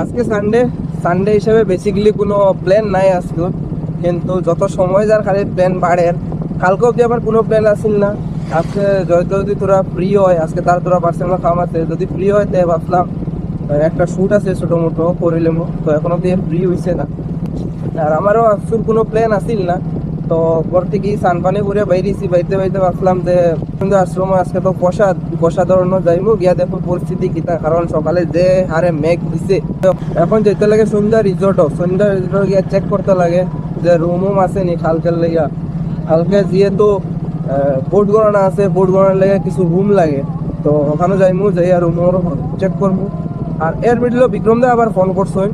আজকে Sunday Sunday হিসেবে basically কোনো প্ল্যান নাই আজকে, কিন্তু যত সময় যার খালি প্ল্যান বাড়ে। কালকে অবধি আমার কোনো প্ল্যান আসিল না। আজকে যদি তোরা ফ্রি হয়, আজকে তার তোরা পার্সোনাল কাম আছে, যদি ফ্রি হয় তাই ভাবলাম একটা শ্যুট আছে ছোটো মোটো করিলাম। তো এখন অবধি ফ্রি হয়েছে না, আর আমারও আসল কোনো প্ল্যান আসিল না। তো ঘর থেকে সানপানি করে বাইরেছি, বাইতে বাইতে ভাবলাম যে কিন্তু আশ্রম আজকে তো প্রসাদ ধরনের যাইমু, গিয়া দেখো পরিস্থিতি কিতা, কারণ সকালে যে হারে মেঘ দিছে। এখন যেতে লাগে সন্ধ্যা রিসোর্টও, সন্ধ্যা রিসোর্ট গিয়া চেক করতে লাগে যে রুম আছে নি কালকের লেগা। কালকে যেহেতু বোর্ড গণনা আছে, বোর্ড গণনার লেগে কিছু রুম লাগে, তো ওখানে যাইমু, যাই আর রুম চেক করবো। আর এর মিডলে বিক্রম দা আবার ফোন করছেন,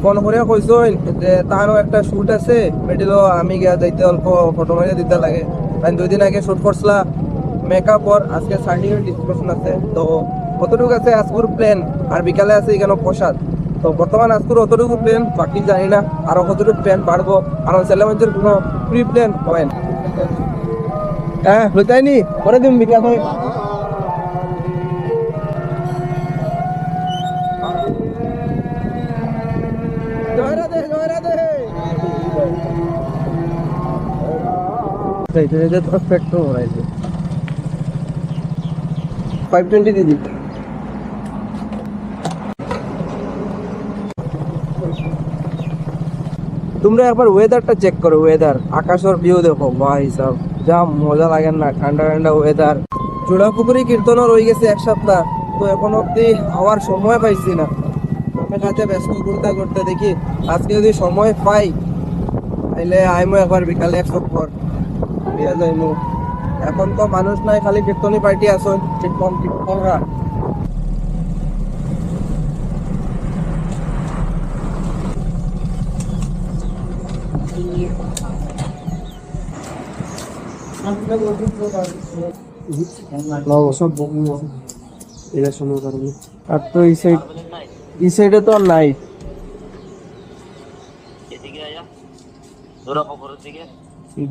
ফোন করে কইসইন যে তাহারও একটা শ্যুট আছে মিডিল, আমি গিয়া যাইতে অল্প ফটো মারিয়ে দিতে লাগে। আমি 2 দিন আগে শ্যুট করছিলাম মেকআপ, আর আজকে সার্টিফিকেট ডিসকাশন আছে। তো কতটুকু আছে আজকুর প্ল্যান, আর বিকালে আছে এখানে প্রসাদ। তো বর্তমান আজকুর অতটুকু প্ল্যান, বাকি জানি না আরো কতটুকু প্ল্যান বাড়বো, কারণ ছেলেমেয়েদের কোনো প্রি প্ল্যান হয় না। হ্যাঁ বুঝাইনি করে দিম বিকাশ হয়। জয় রাধে, জয় রাধে। এটা তো পেট্রো ভরাইছে 520 দিদি। তোমরা একবার ওয়েদারটা চেক করো, ওয়েদার আকাশের ভিউ দেখো ভাই সাহেব, যা মজা লাগে না, ঠান্ডা ঠান্ডা ওয়েদার। চূড়াপুকুরি কীর্তনও রয়ে গেছে 1 সপ্তাহ, তো এখন অব্দি হওয়ার সময় পাইছি না। আমি কাছে ব্যস্ত করতে করতে দেখি আজকে যদি সময় পাই তাইলে আইমো একবার বিকালে 1 পর দিয়া যাইমু। এখন তো মানুষ নাই, খালি কীর্তনী পার্টি আসুন, কীর্তন কীর্তনরা। আর তো এই সাইডে তো আর নাই।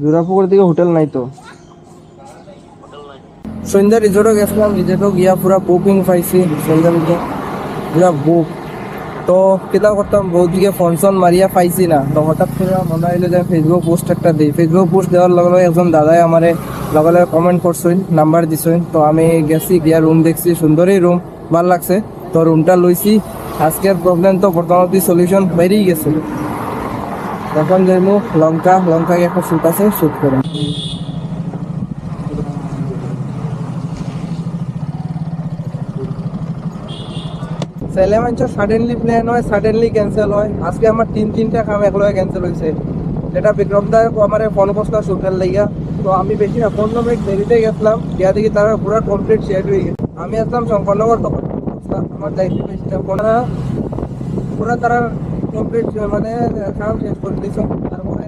জোড়াপুকুর দিকে হোটেল নাই তো। সন্ধ্যা রিজোর্টও গেছিলাম, রিজোর্টও গিয়া পুরা বুকিং পাইছি, সন্ধ্যা পুরা বুক। তো কেটা করতাম, বহুত দিকে ফোন সন মারিয়া পাইছি না। তো হঠাৎ করে মনে হইলো যে ফেসবুক পোস্ট একটা দিই। ফেসবুক পোস্ট দেওয়ার লগে লগে একজন দাদাই আমারে লগে লগে কমেন্ট করছেন, নাম্বার দিছেন। তো আমি গেছি, গিয়া রুম দেখছি, সুন্দরই রুম, ভাল লাগছে। তো রুমটা লইছি। আজকের প্রবলেম তো বর্তমানে সলিউশন বেরিয়ে গেছে। এখন যাইমু লঙ্কায় একটা শ্যুট আছে, শ্যুট করে। ছেলে মানুষ সাডেনলি প্ল্যান হয়, সাডেনলি ক্যান্সেল হয়। আজকে আমার 3টা কাম একলগে ক্যান্সেল হয়েছে। এটা বিক্রম দা আমার ফোন করছিলাম শ্যুটের লাইগা। তো আমি বেশি না 15 মিনিট দেরিতে গেছিলাম, গিয়া দেখি তারা পুরো কমপ্লিট শেয়ার হয়ে গেছে। আমি আসলাম শঙ্করনগর, তখন আমার দায়িত্ব বেশি না, পুরো তারা কমপ্লিট মানে কাম শেষ করে দিয়েছে। তারপরে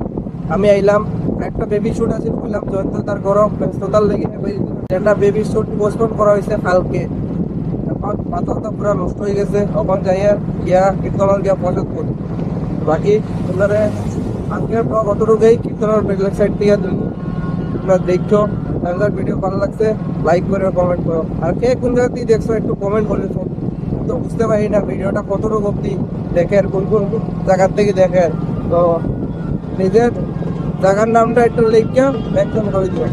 আমি আইলাম, একটা বেবি শ্যুট আছে বললাম, জয়ন্ত তার গরম ব্যস্ততার লেগে একটা বেবি শ্যুট পোস্টপোন করা হয়েছে কালকে। পাতা পুরা নষ্ট হয়ে গেছে। তখন যাইয়া গিয়া কীর্তনের গিয়া প্রসাদ করি। বাকি তোমরা আজকের কতটুকুই কীর্তনের বেগলের সাইড থেকে তোমরা দেখছো। তাদের ভিডিও ভালো লাগছে লাইক করে কমেন্ট করো, আর কে কোন জায়গা থেকে দেখছো একটু কমেন্ট করে। তো বুঝতে পারি না ভিডিওটা কতটুকু অব্দি দেখেন, কোন কোন জায়গার থেকে দেখেন। তো নিজের জায়গার নামটা একটু লিখিয়া একদম করে দিবেন।